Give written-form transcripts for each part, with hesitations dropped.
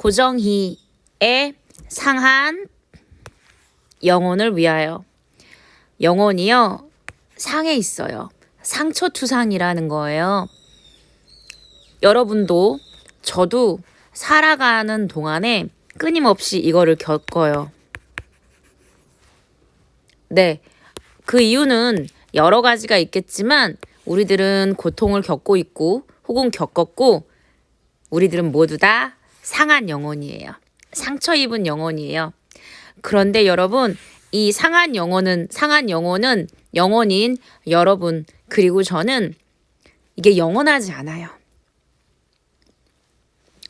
고정희의 상한 영혼을 위하여. 영혼이요, 상에 있어요. 상처투상이라는 거예요. 여러분도 저도 살아가는 동안에 끊임없이 이거를 겪어요. 네, 그 이유는 여러 가지가 있겠지만 우리들은 고통을 겪고 있고 혹은 겪었고 우리들은 모두 다 상한 영혼이에요. 상처 입은 영혼이에요. 그런데 여러분, 이 상한 영혼은 영혼인 여러분 그리고 저는 이게 영원하지 않아요.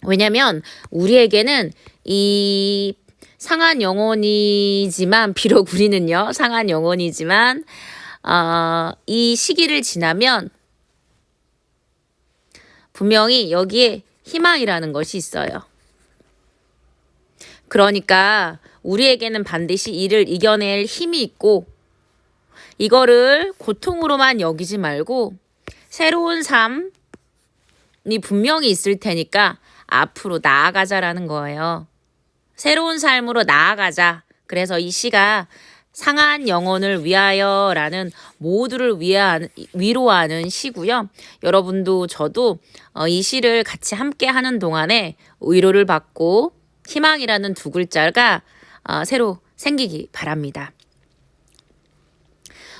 왜냐면 우리에게는 이 상한 영혼이지만 비록 우리는요 상한 영혼이지만 이 시기를 지나면 분명히 여기에 희망이라는 것이 있어요. 그러니까 우리에게는 반드시 이를 이겨낼 힘이 있고 이거를 고통으로만 여기지 말고 새로운 삶이 분명히 있을 테니까 앞으로 나아가자라는 거예요. 새로운 삶으로 나아가자. 그래서 이 시가 상한 영혼을 위하여라는 모두를 위로하는 시고요. 여러분도 저도 이 시를 같이 함께 하는 동안에 위로를 받고 희망이라는 두 글자가 새로 생기기 바랍니다.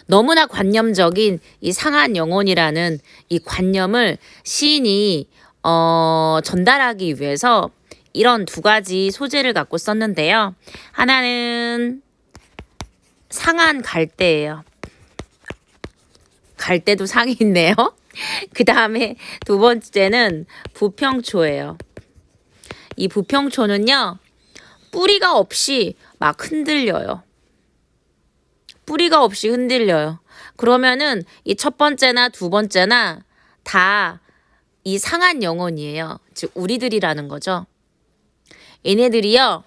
너무나 관념적인 이 상한 영혼이라는 이 관념을 시인이 전달하기 위해서 이런 두 가지 소재를 갖고 썼는데요. 하나는 상한 갈대예요. 갈대도 상이 있네요. 그 다음에 두 번째는 부평초예요. 이 부평초는요, 뿌리가 없이 막 흔들려요. 뿌리가 없이 흔들려요. 그러면은 이 첫 번째나 두 번째나 다 이 상한 영혼이에요. 즉 우리들이라는 거죠. 얘네들이요,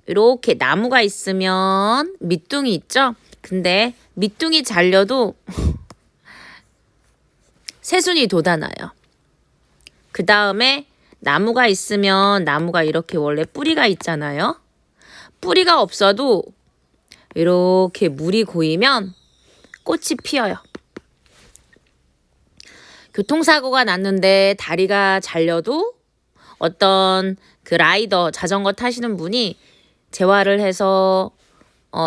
이렇게 나무가 있으면 밑둥이 있죠. 근데 밑둥이 잘려도 새순이 돋아나요. 그 다음에 나무가 있으면 나무가 이렇게 원래 뿌리가 있잖아요. 뿌리가 없어도 이렇게 물이 고이면 꽃이 피어요. 교통사고가 났는데 다리가 잘려도 어떤 그 라이더 자전거 타시는 분이 재활을 해서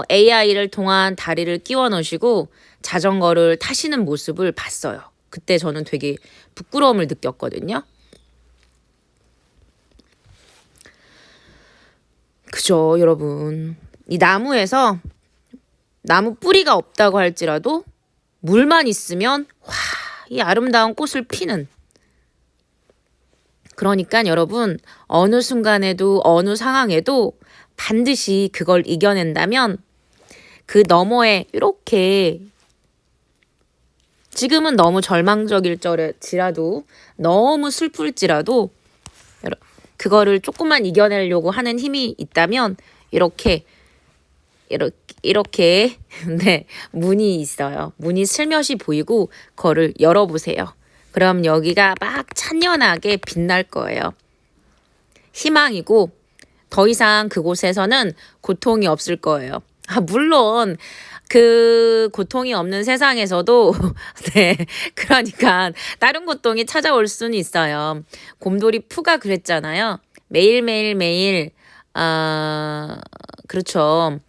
AI를 통한 다리를 끼워 넣으시고 자전거를 타시는 모습을 봤어요. 그때 저는 되게 부끄러움을 느꼈거든요. 그죠, 여러분. 이 나무에서 나무 뿌리가 없다고 할지라도 물만 있으면 와, 이 아름다운 꽃을 피는. 그러니까 여러분, 어느 순간에도 어느 상황에도 반드시 그걸 이겨낸다면 그 너머에 이렇게 지금은 너무 절망적일지라도 너무 슬플지라도 그거를 조금만 이겨내려고 하는 힘이 있다면 이렇게 네, 문이 있어요. 문이 슬며시 보이고 그거를 열어보세요. 그럼 여기가 막 찬연하게 빛날 거예요. 희망이고 더 이상 그곳에서는 고통이 없을 거예요. 물론 그 고통이 없는 세상에서도 네, 그러니까 다른 고통이 찾아올 수는 있어요. 곰돌이 푸가 그랬잖아요. 매일 그렇죠.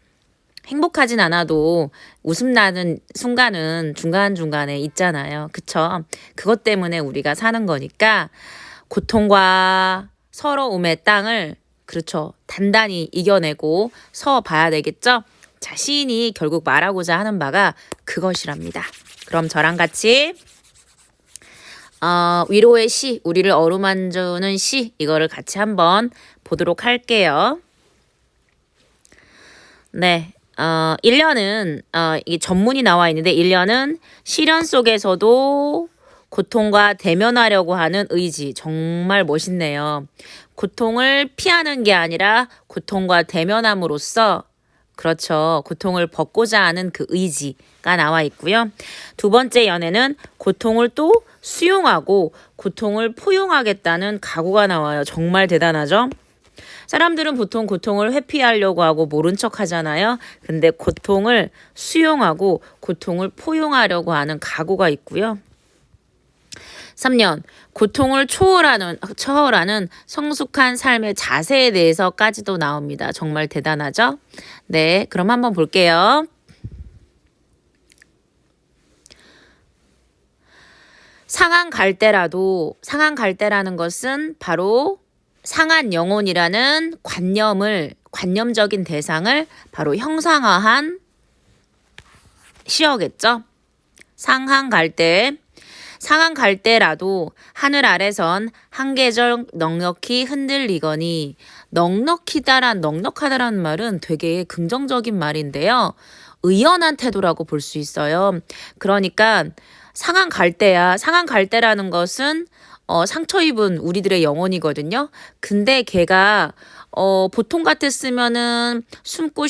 행복하진 않아도 웃음 나는 순간은 중간중간에 있잖아요. 그쵸? 그것 때문에 우리가 사는 거니까 고통과 서러움의 땅을 그렇죠. 단단히 이겨내고 서 봐야 되겠죠? 자, 시인이 결국 말하고자 하는 바가 그것이랍니다. 그럼 저랑 같이 위로의 시, 우리를 어루만주는 시, 이거를 같이 한번 보도록 할게요. 네. 1년은 이게 전문이 나와 있는데 1년은 시련 속에서도 고통과 대면하려고 하는 의지. 정말 멋있네요. 고통을 피하는 게 아니라 고통과 대면함으로써 그렇죠. 고통을 벗고자 하는 그 의지가 나와 있고요. 두 번째 연애는 고통을 또 수용하고 고통을 포용하겠다는 각오가 나와요. 정말 대단하죠? 사람들은 보통 고통을 회피하려고 하고 모른 척 하잖아요. 근데 고통을 수용하고 고통을 포용하려고 하는 각오가 있고요. 3년, 고통을 초월하는 성숙한 삶의 자세에 대해서까지도 나옵니다. 정말 대단하죠? 네, 그럼 한번 볼게요. 상한 갈대라는 것은 바로 상한 영혼이라는 관념적인 대상을 바로 형상화한 시어겠죠. 상한 갈대라도 하늘 아래선 한 계절 넉넉히 흔들리거니, 넉넉하다라는 말은 되게 긍정적인 말인데요. 의연한 태도라고 볼 수 있어요. 그러니까 상한 갈대라는 것은 상처 입은 우리들의 영혼이거든요. 근데 걔가 보통 같았으면은 숨고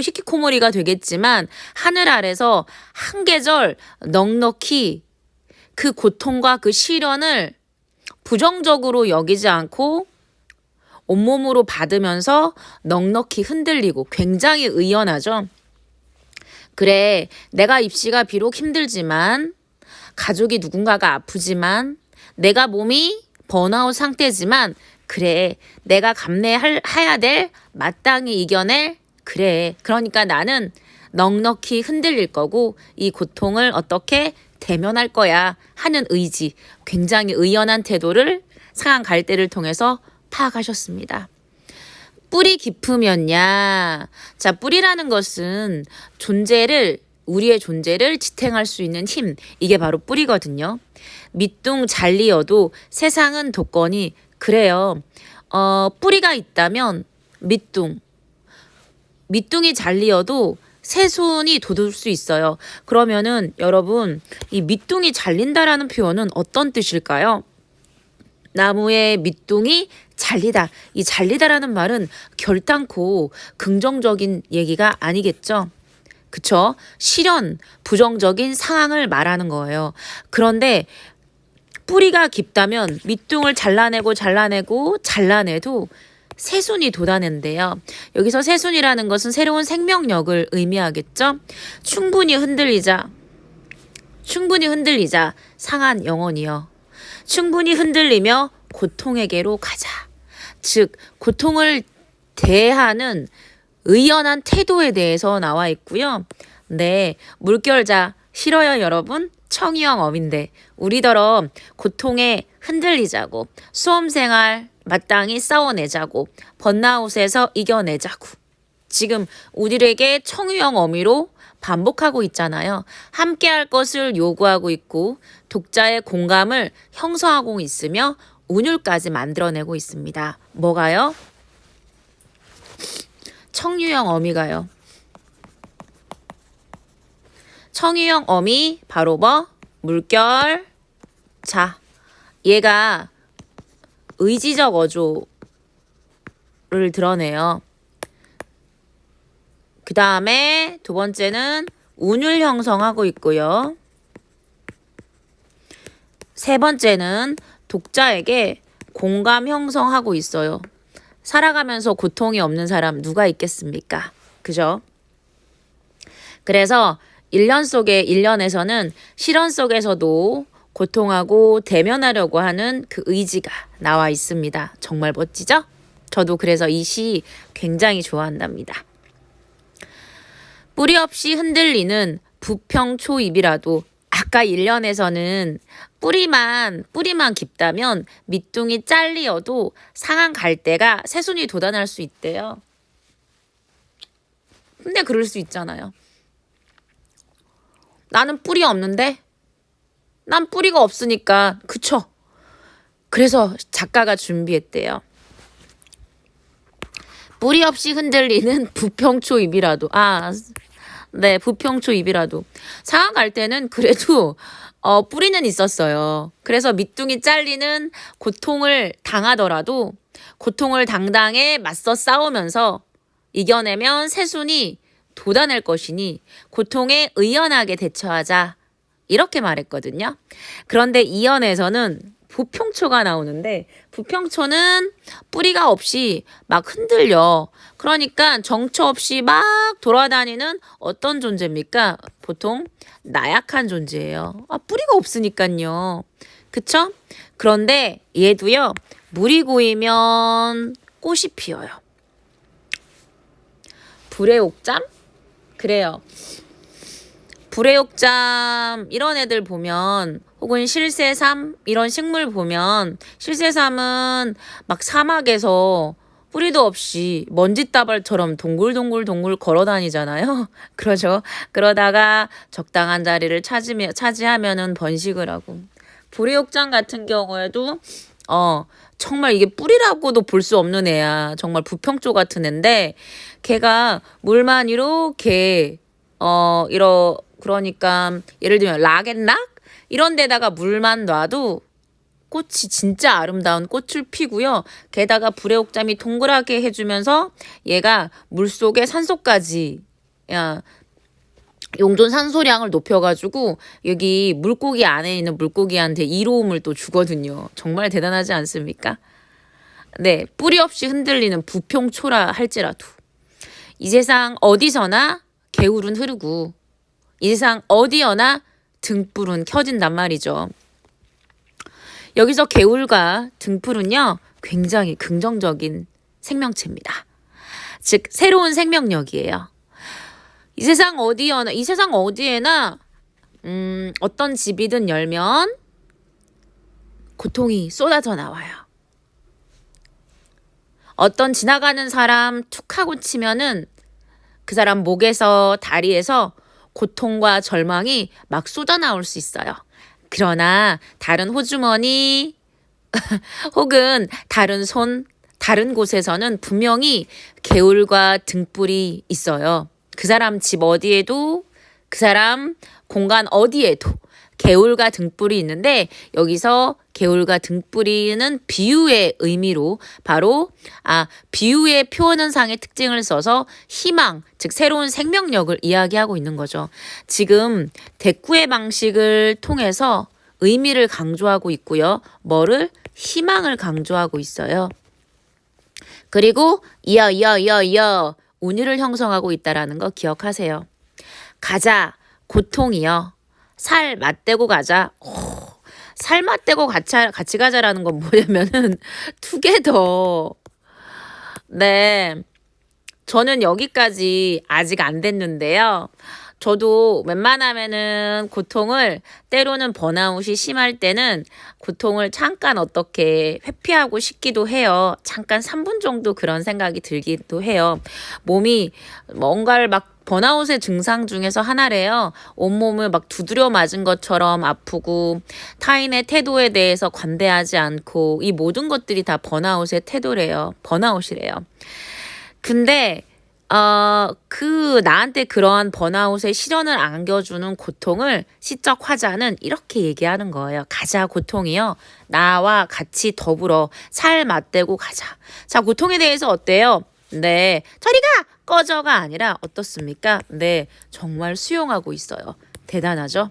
히키코모리가 되겠지만 하늘 아래서 한 계절 넉넉히 그 고통과 그 시련을 부정적으로 여기지 않고 온몸으로 받으면서 넉넉히 흔들리고 굉장히 의연하죠. 그래, 내가 입시가 비록 힘들지만, 가족이 누군가가 아프지만, 내가 몸이 번아웃 상태지만, 그래, 내가 감내해야 될, 마땅히 이겨낼, 그래. 그러니까 나는 넉넉히 흔들릴 거고, 이 고통을 어떻게 대면할 거야 하는 의지, 굉장히 의연한 태도를 상한 갈대를 통해서 파악하셨습니다. 뿌리 깊으면야. 자, 뿌리라는 것은 우리의 존재를 지탱할 수 있는 힘. 이게 바로 뿌리거든요. 밑둥 잘리어도 세상은 돋거니. 그래요. 뿌리가 있다면 밑둥이 잘리어도 새순이 돋을 수 있어요. 그러면은 여러분, 이 밑둥이 잘린다라는 표현은 어떤 뜻일까요? 나무의 밑둥이 잘리다. 이 잘리다라는 말은 결단코 긍정적인 얘기가 아니겠죠. 그쵸? 시련, 부정적인 상황을 말하는 거예요. 그런데 뿌리가 깊다면 밑둥을 잘라내도 새순이 돋아낸대요. 여기서 새순이라는 것은 새로운 생명력을 의미하겠죠. 충분히 흔들리자. 상한 영혼이여. 충분히 흔들리며 고통에게로 가자. 즉, 고통을 대하는 의연한 태도에 대해서 나와 있고요. 네, 물결자 싫어요 여러분? 청유형 어민데 우리더러 고통에 흔들리자고, 수험생활 마땅히 싸워내자고, 번아웃에서 이겨내자고. 지금 우리에게 청유형 어미로 반복하고 있잖아요. 함께할 것을 요구하고 있고 독자의 공감을 형성하고 있으며 운율까지 만들어내고 있습니다. 뭐가요? 청유형 어미가요. 청유형 어미 바로 물결. 자, 얘가 의지적 어조를 드러내요. 그 다음에 두 번째는 운율 형성하고 있고요. 세 번째는 독자에게 공감 형성하고 있어요. 살아가면서 고통이 없는 사람 누가 있겠습니까? 그죠? 그래서 1년에서는 실현 속에서도 고통하고 대면하려고 하는 그 의지가 나와 있습니다. 정말 멋지죠? 저도 그래서 이 시 굉장히 좋아한답니다. 뿌리 없이 흔들리는 부평초입이라도, 아까 1년에서는 뿌리만 깊다면 밑둥이 잘리어도 상한 갈대가 새순이 돋아날 수 있대요. 근데 그럴 수 있잖아요. 나는 뿌리 없는데? 난 뿌리가 없으니까. 그쵸? 그래서 작가가 준비했대요. 뿌리 없이 흔들리는 부평초입이라도. 네, 부평초입이라도. 상한 갈대는 그래도 뿌리는 있었어요. 그래서 밑둥이 잘리는 고통을 당하더라도 고통을 당당히 맞서 싸우면서 이겨내면 새순이 돋아낼 것이니 고통에 의연하게 대처하자. 이렇게 말했거든요. 그런데 이연에서는 부평초가 나오는데 부평초는 뿌리가 없이 막 흔들려. 그러니까 정처 없이 막 돌아다니는 어떤 존재입니까? 보통 나약한 존재예요. 뿌리가 없으니까요. 그쵸? 그런데 얘도요. 물이 고이면 꽃이 피어요. 불의 옥잠? 그래요. 불의 옥잠 이런 애들 보면 혹은 실새삼 이런 식물 보면 실새삼은 막 사막에서 뿌리도 없이 먼지다발처럼 동글동글 걸어 다니잖아요. 그러죠. 그러다가 적당한 자리를 차지하면은 번식을 하고. 불의 옥잠 같은 경우에도 정말 이게 뿌리라고도 볼 수 없는 애야. 정말 부평초 같은 애인데 걔가 물만 이렇게 그러니까 예를 들면 락앤락 이런 데다가 물만 놔도 꽃이 진짜 아름다운 꽃을 피고요. 게다가 불의 옥잠이 동그랗게 해주면서 얘가 물속의 산소까지 용존 산소량을 높여가지고 여기 물고기 안에 있는 물고기한테 이로움을 또 주거든요. 정말 대단하지 않습니까? 네, 뿌리 없이 흔들리는 부평초라 할지라도 이 세상 어디서나 개울은 흐르고 이 세상 어디여나 등불은 켜진단 말이죠. 여기서 개울과 등불은요, 굉장히 긍정적인 생명체입니다. 즉, 새로운 생명력이에요. 이 세상 어디에나 어떤 집이든 열면 고통이 쏟아져 나와요. 어떤 지나가는 사람 툭 하고 치면은 그 사람 목에서 다리에서 고통과 절망이 막 쏟아나올 수 있어요. 그러나 다른 호주머니 혹은 다른 손, 다른 곳에서는 분명히 개울과 등불이 있어요. 그 사람 집 어디에도 그 사람 공간 어디에도 개울과 등불이 있는데 여기서 개울과 등불이는 비유의 의미로 바로 비유의 표현현상의 특징을 써서 희망, 즉 새로운 생명력을 이야기하고 있는 거죠. 지금 대꾸의 방식을 통해서 의미를 강조하고 있고요. 뭐를? 희망을 강조하고 있어요. 그리고 이어 운율을 형성하고 있다라는 거 기억하세요. 가자, 고통이요. 살 맞대고 가자. 살 맞대고 같이 가자라는 건 뭐냐면은 투게더. 네. 저는 여기까지 아직 안 됐는데요. 저도 웬만하면은 고통을 때로는 번아웃이 심할 때는 고통을 잠깐 어떻게 회피하고 싶기도 해요. 잠깐 3분 정도 그런 생각이 들기도 해요. 몸이 뭔가를 막 번아웃의 증상 중에서 하나래요. 온몸을 막 두드려 맞은 것처럼 아프고 타인의 태도에 대해서 관대하지 않고 이 모든 것들이 다 번아웃의 태도래요. 번아웃이래요. 근데 나한테 그러한 번아웃의 시련을 안겨주는 고통을 시적 화자는 이렇게 얘기하는 거예요. 가자 고통이요. 나와 같이 더불어 살 맞대고 가자. 자, 고통에 대해서 어때요? 네, 저리 가! 꺼져가 아니라 어떻습니까? 네, 정말 수용하고 있어요. 대단하죠?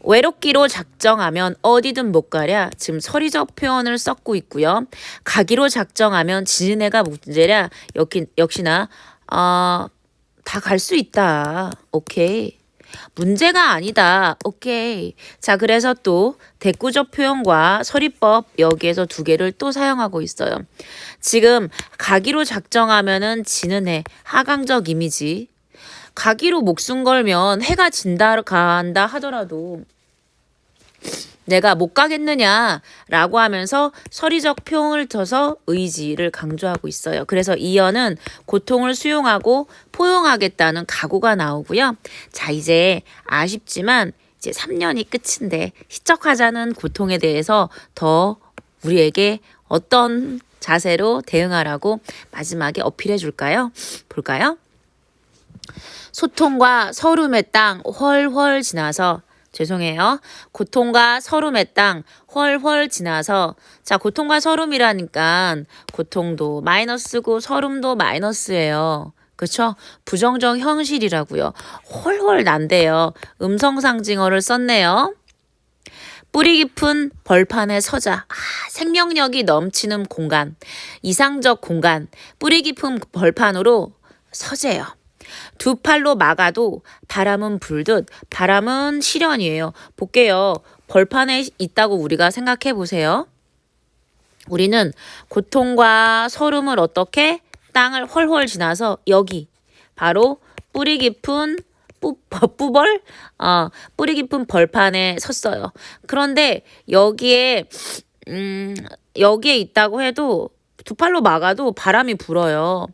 외롭기로 작정하면 어디든 못 가랴. 지금 서리적 표현을 썼고 있고요. 가기로 작정하면 지는 애가 문제랴. 역시나 다 갈 수 있다. 오케이. 문제가 아니다. 오케이. 자, 그래서 또 대꾸적 표현과 서리법 여기에서 두 개를 또 사용하고 있어요. 지금 가기로 작정하면은 지는 해. 하강적 이미지. 가기로 목숨 걸면 해가 진다 간다 하더라도 내가 못 가겠느냐라고 하면서 서리적 표현을 쳐서 의지를 강조하고 있어요. 그래서 이어는 고통을 수용하고 포용하겠다는 각오가 나오고요. 자, 이제 아쉽지만 이제 3년이 끝인데 시적하자는 고통에 대해서 더 우리에게 어떤 자세로 대응하라고 마지막에 어필해 줄까요? 볼까요? 소통과 서름의 땅 훨훨 지나서 죄송해요. 고통과 서름의 땅 훨훨 지나서 자, 고통과 서름이라니까 고통도 마이너스고 서름도 마이너스예요. 그쵸? 부정적 현실이라고요. 홀홀 난대요. 음성상징어를 썼네요. 뿌리 깊은 벌판에 서자. 생명력이 넘치는 공간, 이상적 공간, 뿌리 깊은 벌판으로 서재요. 두 팔로 막아도 바람은 불듯 바람은 실현이에요. 볼게요. 벌판에 있다고 우리가 생각해 보세요. 우리는 고통과 서름을 어떻게 땅을 헐헐 지나서 여기 바로 뿌리 깊은 뿌벌? 뿌리 깊은 벌판에 섰어요. 그런데 여기에 있다고 해도 두 팔로 막아도 바람이 불어요.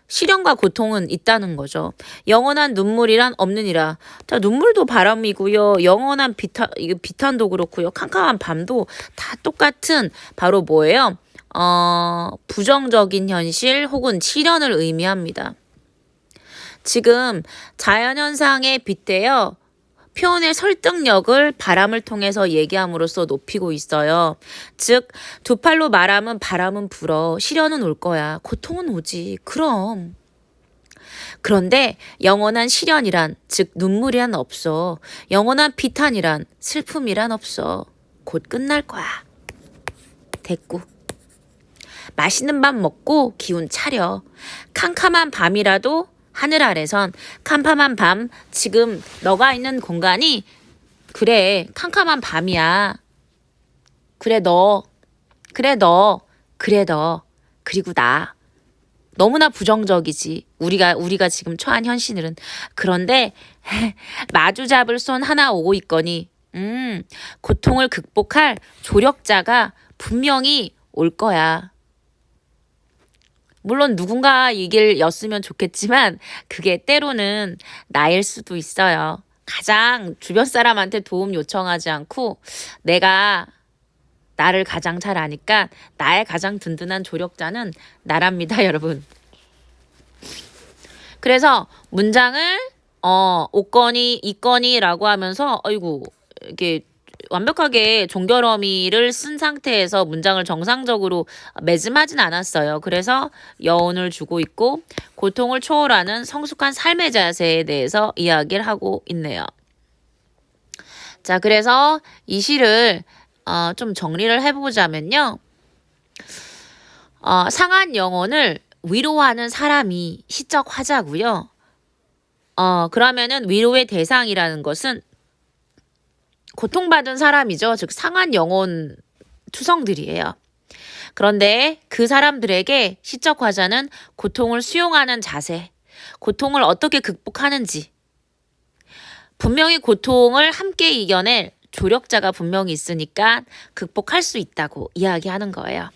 시련과 고통은 있다는 거죠. 영원한 눈물이란 없느니라. 자, 눈물도 바람이고요. 영원한 비탄도 그렇고요. 캄캄한 밤도 다 똑같은 바로 뭐예요? 부정적인 현실 혹은 시련을 의미합니다. 지금 자연현상에 빗대어 표현의 설득력을 바람을 통해서 얘기함으로써 높이고 있어요. 즉, 두 팔로 말하면 바람은 불어. 시련은 올 거야. 고통은 오지. 그럼. 그런데 영원한 시련이란, 즉 눈물이란 없어. 영원한 비탄이란, 슬픔이란 없어. 곧 끝날 거야. 됐고. 맛있는 밥 먹고 기운 차려. 캄캄한 밤이라도 하늘 아래선 캄캄한 밤, 지금 너가 있는 공간이 그래 캄캄한 밤이야. 그래 너, 그리고 나. 너무나 부정적이지. 우리가 지금 처한 현실은. 그런데 마주 잡을 손 하나 오고 있거니 고통을 극복할 조력자가 분명히 올 거야. 물론 누군가 이 길이었으면 좋겠지만 그게 때로는 나일 수도 있어요. 가장 주변 사람한테 도움 요청하지 않고 내가 나를 가장 잘 아니까 나의 가장 든든한 조력자는 나랍니다, 여러분. 그래서 문장을 오거니 있거니라고 하면서 아이고 이게 완벽하게 종결어미를 쓴 상태에서 문장을 정상적으로 매짐하진 않았어요. 그래서 여운을 주고 있고 고통을 초월하는 성숙한 삶의 자세에 대해서 이야기를 하고 있네요. 자, 그래서 이 시를 좀 정리를 해보자면요. 상한 영혼을 위로하는 사람이 시적 화자고요. 그러면은 위로의 대상이라는 것은 고통받은 사람이죠. 즉 상한 영혼 투성들이에요. 그런데 그 사람들에게 시적 화자는 고통을 수용하는 자세, 고통을 어떻게 극복하는지, 분명히 고통을 함께 이겨낼 조력자가 분명히 있으니까 극복할 수 있다고 이야기하는 거예요.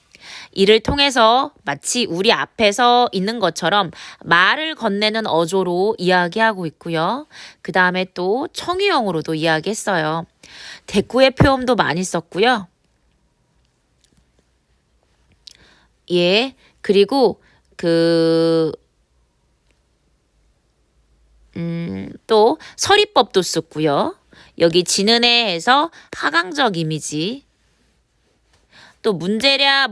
이를 통해서 마치 우리 앞에서 있는 것처럼 말을 건네는 어조로 이야기하고 있고요. 그 다음에 또 청유형으로도 이야기했어요. 대꾸의 표현도 많이 썼고요. 예, 그리고 또 서리법도 썼고요. 여기 지는해에서 하강적 이미지, 또 문제랴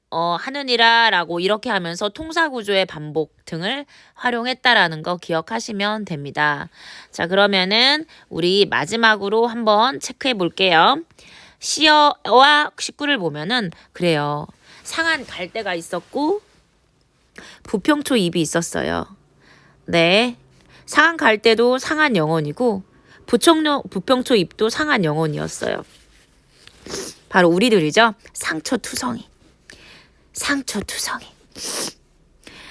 하느니라라고 이렇게 하면서 통사구조의 반복 등을 활용했다라는 거 기억하시면 됩니다. 자, 그러면은 우리 마지막으로 한번 체크해 볼게요. 시어와 식구를 보면은 그래요. 상한 갈대가 있었고 부평초 잎이 있었어요. 네. 상한 갈대도 상한 영혼이고 부평초 잎도 상한 영혼이었어요. 바로 우리들이죠. 상처투성이.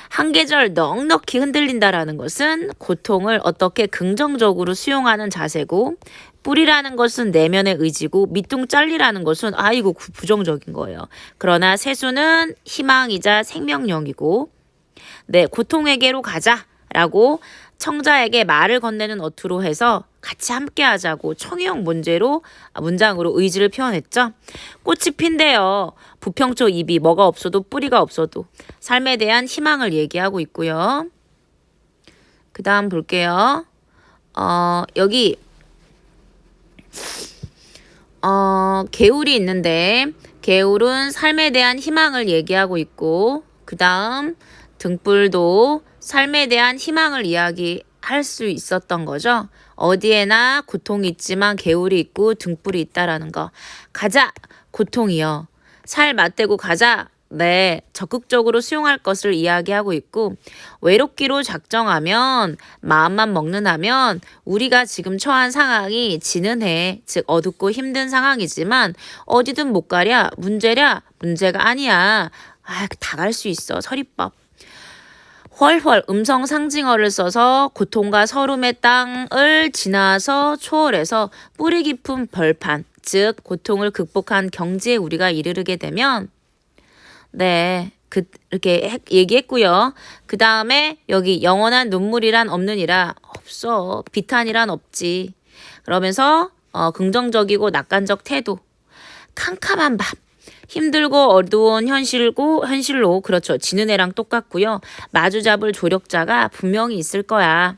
한 계절 넉넉히 흔들린다라는 것은 고통을 어떻게 긍정적으로 수용하는 자세고, 뿌리라는 것은 내면의 의지고, 밑둥 잘리라는 것은 아이고 부정적인 거예요. 그러나 세수는 희망이자 생명력이고, 네, 고통에게로 가자라고 청자에게 말을 건네는 어투로 해서 같이 함께 하자고 청유형 문장으로 의지를 표현했죠. 꽃이 핀대요. 부평초 잎이 뭐가 없어도 뿌리가 없어도 삶에 대한 희망을 얘기하고 있고요. 그 다음 볼게요. 여기 개울이 있는데 개울은 삶에 대한 희망을 얘기하고 있고, 그 다음 등불도 삶에 대한 희망을 이야기할 수 있었던 거죠. 어디에나 고통이 있지만 개울이 있고 등불이 있다라는 거. 가자! 고통이요. 살 맞대고 가자! 네, 적극적으로 수용할 것을 이야기하고 있고, 외롭기로 작정하면, 마음만 먹는다면, 우리가 지금 처한 상황이 지는 해, 즉 어둡고 힘든 상황이지만, 어디든 못 가랴, 문제가 아니야. 아, 다 갈 수 있어, 서리법. 훨훨 음성 상징어를 써서 고통과 서름의 땅을 지나서 초월해서 뿌리 깊은 벌판, 즉 고통을 극복한 경지에 우리가 이르게 되면 네, 이렇게 얘기했고요. 그 다음에 여기 영원한 눈물이란 없느니라. 없어. 비탄이란 없지. 그러면서 긍정적이고 낙관적 태도. 캄캄한 밤. 힘들고 어두운 현실로 그렇죠. 지는 애랑 똑같고요. 마주 잡을 조력자가 분명히 있을 거야.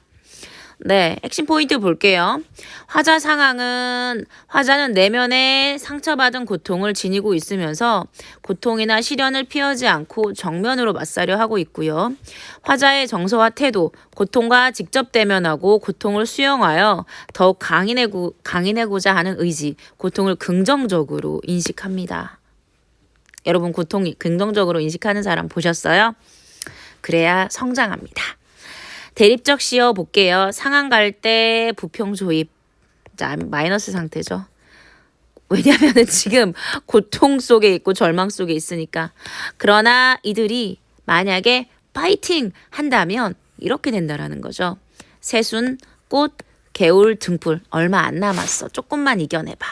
네, 핵심 포인트 볼게요. 화자는 내면에 상처받은 고통을 지니고 있으면서 고통이나 시련을 피하지 않고 정면으로 맞서려 하고 있고요. 화자의 정서와 태도, 고통과 직접 대면하고 고통을 수용하여 더욱 강인해고자 하는 의지, 고통을 긍정적으로 인식합니다. 여러분 고통 긍정적으로 인식하는 사람 보셨어요? 그래야 성장합니다. 대립적 시어 볼게요. 상한 갈 때 부평 조입. 자, 마이너스 상태죠. 왜냐하면 지금 고통 속에 있고 절망 속에 있으니까. 그러나 이들이 만약에 파이팅 한다면 이렇게 된다라는 거죠. 새순, 꽃, 개울, 등불. 얼마 안 남았어. 조금만 이겨내봐.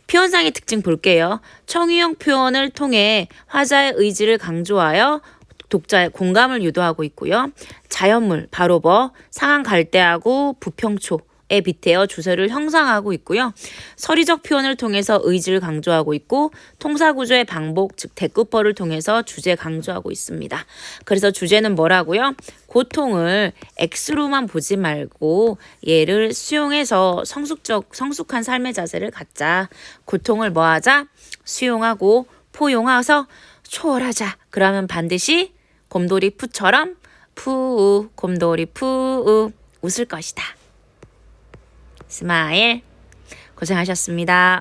표현상의 특징 볼게요. 청유형 표현을 통해 화자의 의지를 강조하여 독자의 공감을 유도하고 있고요. 자연물, 바로버, 상한 갈대하고 부평초에 빗대어 주제를 형상하고 있고요. 서리적 표현을 통해서 의지를 강조하고 있고 통사구조의 방복, 즉 대꾸퍼를 통해서 주제 강조하고 있습니다. 그래서 주제는 뭐라고요? 고통을 X로만 보지 말고 얘를 수용해서 성숙한 삶의 자세를 갖자. 고통을 뭐하자? 수용하고 포용해서 초월하자. 그러면 반드시 곰돌이 푸처럼 곰돌이 푸 웃을 것이다. 스마일. 고생하셨습니다.